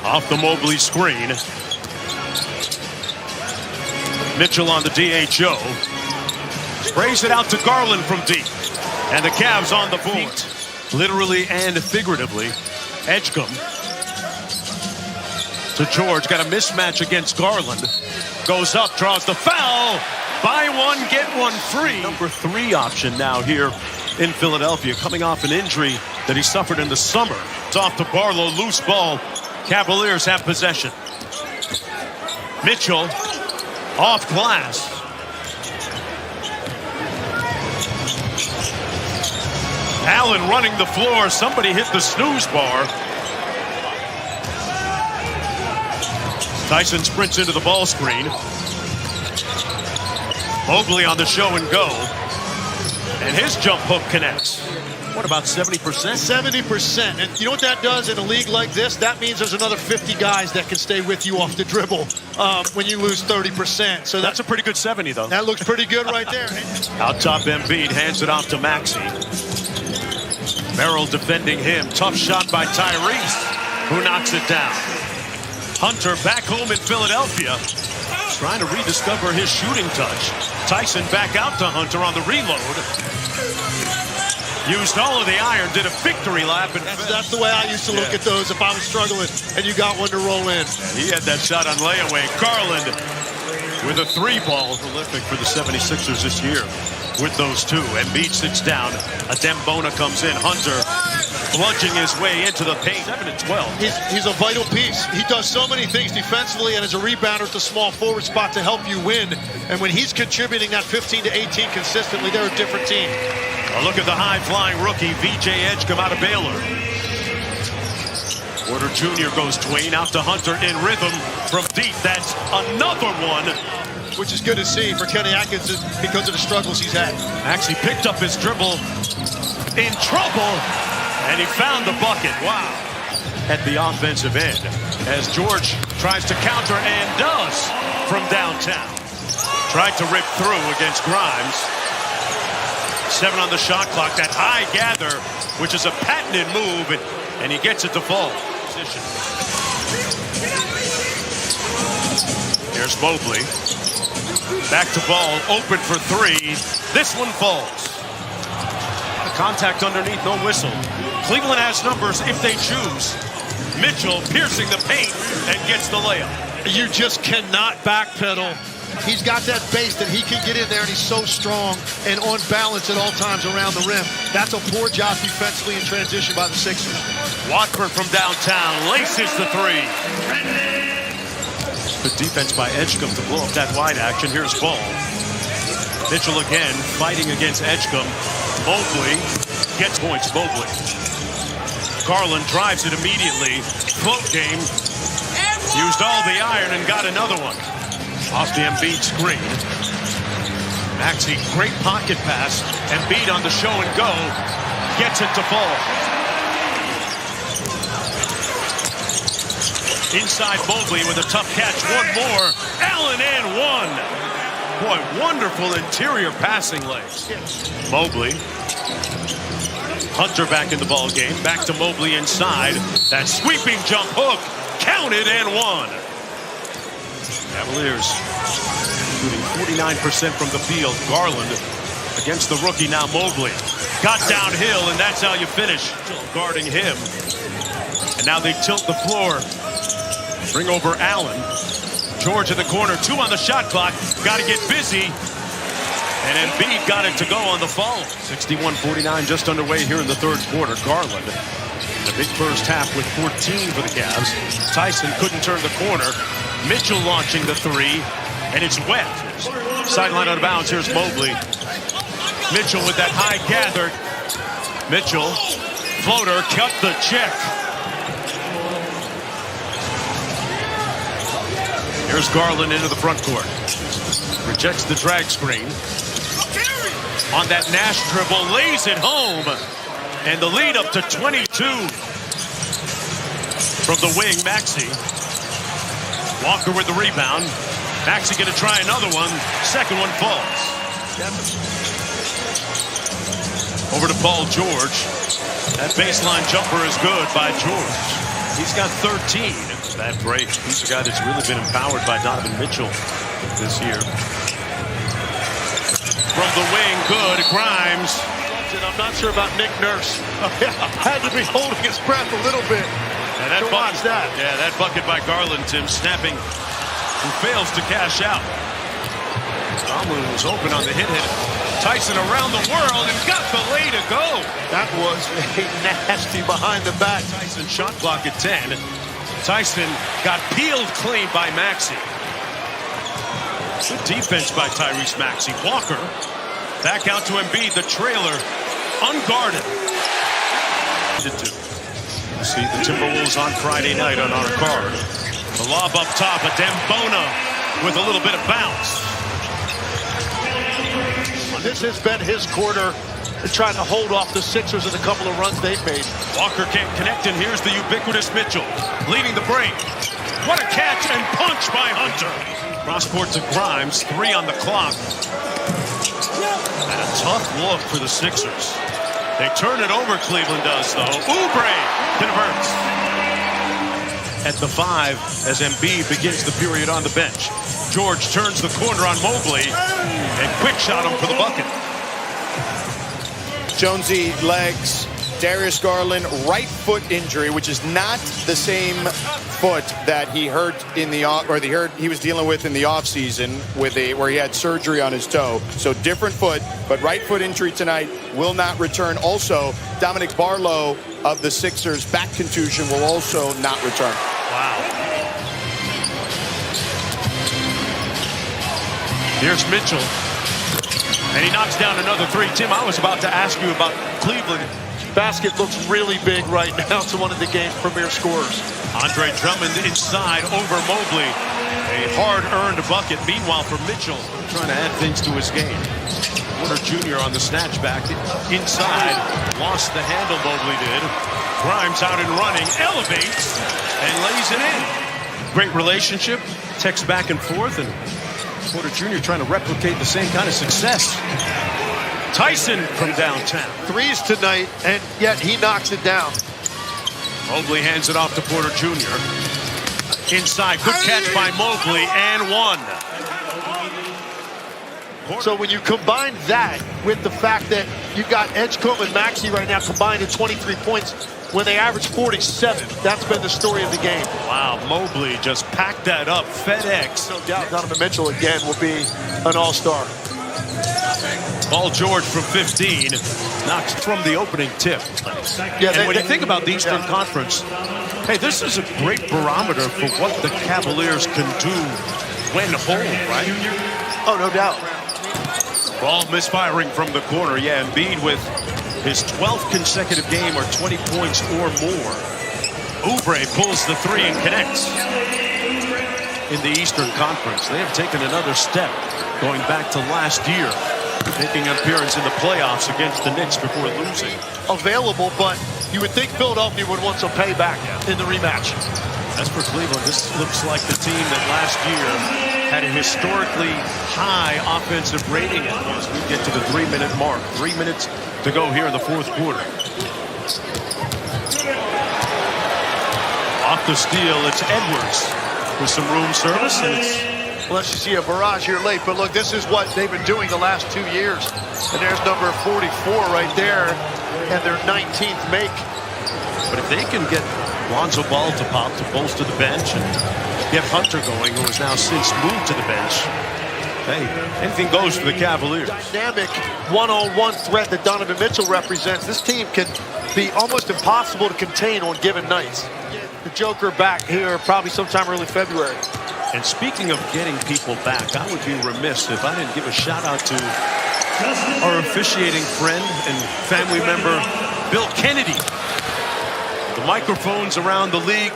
Off the Mobley screen. Mitchell on the DHO. Sprays it out to Garland from deep. And the Cavs on the board. Literally and figuratively. Edgecombe to George. Got a mismatch against Garland. Goes up, draws the foul. Buy one, get one free. Number 3 option now here in Philadelphia, coming off an injury that he suffered in the summer. It's off to Barlow, loose ball. Cavaliers have possession. Mitchell off glass. Allen running the floor. Somebody hit the snooze bar. Tyson sprints into the ball screen. Mobley on the show and go. And his jump hook connects. What about 70%? 70%. And you know what that does in a league like this? That means there's another 50 guys that can stay with you off the dribble when you lose 30%. So that's a pretty good 70, though. That looks pretty good right there. Out top, Embiid hands it off to Maxey. Merrill defending him. Tough shot by Tyrese, who knocks it down. Hunter back home in Philadelphia, trying to rediscover his shooting touch. Tyson back out to Hunter on the reload. Used all of the iron, did a victory lap. And that's the way I used to look at those if I was struggling and you got one to roll in. He had that shot on layaway. Garland with a 3-ball. Prolific for the 76ers this year with those two. Embiid sits down. Adembona comes in. Hunter bludging his way into the paint. 7-12. He's a vital piece. He does so many things defensively and as a rebounder at the small forward spot to help you win. And when he's contributing that 15 to 18 consistently, they're a different team. A look at the high-flying rookie, VJ Edgecombe out of Baylor. Porter Jr. goes Twain out to Hunter in rhythm from deep. That's another one. Which is good to see for Kenny Atkinson because of the struggles he's had. Actually picked up his dribble in trouble, and he found the bucket. Wow. At the offensive end as George tries to counter and does from downtown. Tried to rip through against Grimes. 7 on the shot clock. That high gather, which is a patented move, and he gets it to fall. Here's Mobley. Back to ball, open for 3. This one falls. Contact underneath, no whistle. Cleveland has numbers if they choose. Mitchell piercing the paint and gets the layup. You just cannot backpedal. He's got that base that he can get in there, and he's so strong and on balance at all times around the rim. That's a poor job defensively in transition by the Sixers. Watford from downtown laces the 3. Good defense by Edgecombe to blow up that wide action. Here's ball. Mitchell again fighting against Edgecombe. Mobley gets points. Mobley. Garland drives it immediately. Float game. Used all the iron and got another one. Off the Embiid screen. Maxey, great pocket pass. Embiid on the show and go. Gets it to fall. Inside Mobley with a tough catch. One more. Allen and one. Boy, wonderful interior passing lanes. Mobley. Hunter back in the ball game. Back to Mobley inside. That sweeping jump hook. Counted and one. Cavaliers shooting 49% from the field. Garland against the rookie, now Mobley. Got downhill, and that's how you finish. Guarding him. And now they tilt the floor. Bring over Allen. George in the corner, 2 on the shot clock. Got to get busy. And Embiid got it to go on the follow. 61-49 just underway here in the third quarter. Garland, the big first half with 14 for the Cavs. Tyson couldn't turn the corner. Mitchell launching the 3, and it's wet. Sideline out of bounds. Here's Mobley. Mitchell with that high gather. Mitchell, floater, cut the check. Here's Garland into the front court. Rejects the drag screen. On that Nash dribble, lays it home. And the lead up to 22. From the wing, Maxey. Walker with the rebound. Maxey going to try another one. Second one falls. Over to Paul George. That baseline jumper is good by George. He's got 13. That break. He's a guy that's really been empowered by Donovan Mitchell this year. From the wing, good. Grimes. I'm not sure about Nick Nurse. Had to be holding his breath a little bit. And that watch that. Yeah, that bucket by Garland, Tim, snapping, who fails to cash out. Tomlin was open on the hit. Tyson around the world and got the lay to go. That was a nasty behind the back. Tyson shot clock at 10. Tyson got peeled clean by Maxey. Good defense by Tyrese Maxey. Walker back out to Embiid, the trailer, unguarded. You see the Timberwolves on Friday night on our card. The lob up top, a Dembona with a little bit of bounce. This has been his quarter, trying to hold off the Sixers in a couple of runs they've made. Walker can't connect, and here's the ubiquitous Mitchell leading the break. What a catch and punch by Hunter. Cross court to Grimes, 3 on the clock. And a tough look for the Sixers. They turn it over, Cleveland does, though. Oubre converts. At the 5 as Embiid begins the period on the bench. George turns the corner on Mobley and quick shot him for the bucket. Jonesy legs, Darius Garland right foot injury, which is not the same foot that he hurt in the he was dealing with in the offseason where he had surgery on his toe. So different foot, but right foot injury tonight, will not return. Also, Dominic Barlow of the Sixers back contusion will also not return. Wow. Here's Mitchell. And he knocks down another 3. Tim, I was about to ask you about Cleveland. Basket looks really big right now to one of the game's premier scorers. Andre Drummond inside over Mobley. A hard-earned bucket. Meanwhile, for Mitchell, trying to add things to his game. Porter Jr. on the snatch back. Inside. Lost the handle, Mobley did. Grimes out and running. Elevates and lays it in. Great relationship. Text back and forth. And Porter Jr. trying to replicate the same kind of success. Tyson from downtown. 3s tonight, and yet he knocks it down. Mobley hands it off to Porter Jr. Inside, good catch by Mobley, and 1. So when you combine that with the fact that you've got Edgecombe and Maxey right now combined at 23 points when they average 47, that's been the story of the game. Wow, Mobley just packed that up. FedEx. No doubt Donovan Mitchell again will be an all-star. Paul George from 15 knocks from the opening tip. Yeah, and when you think about the Eastern Conference, hey, this is a great barometer for what the Cavaliers can do when home, right? Oh, no doubt. Ball misfiring from the corner. Yeah, Embiid with his 12th consecutive game or 20 points or more. Oubre pulls the 3 and connects. In the Eastern Conference, they have taken another step going back to last year, making an appearance in the playoffs against the Knicks before losing. Available, but you would think Philadelphia would want some payback in the rematch. As for Cleveland, this looks like the team that last year had a historically high offensive rating as we get to the 3-minute mark. 3 minutes to go here in the 4th quarter. Off the steal, it's Edwards with some room service, and it's unless you see a barrage here late. But look, this is what they've been doing the last 2 years. And there's number 44 right there, and their 19th make. But if they can get Lonzo Ball to pop to bolster the bench and get Hunter going, who has now since moved to the bench, hey, anything goes for the Cavaliers. Dynamic one-on-one threat that Donovan Mitchell represents. This team can be almost impossible to contain on given nights. The Joker back here probably sometime early February. And speaking of getting people back, I would be remiss if I didn't give a shout out to our officiating friend and family member, Bill Kennedy. The microphones around the league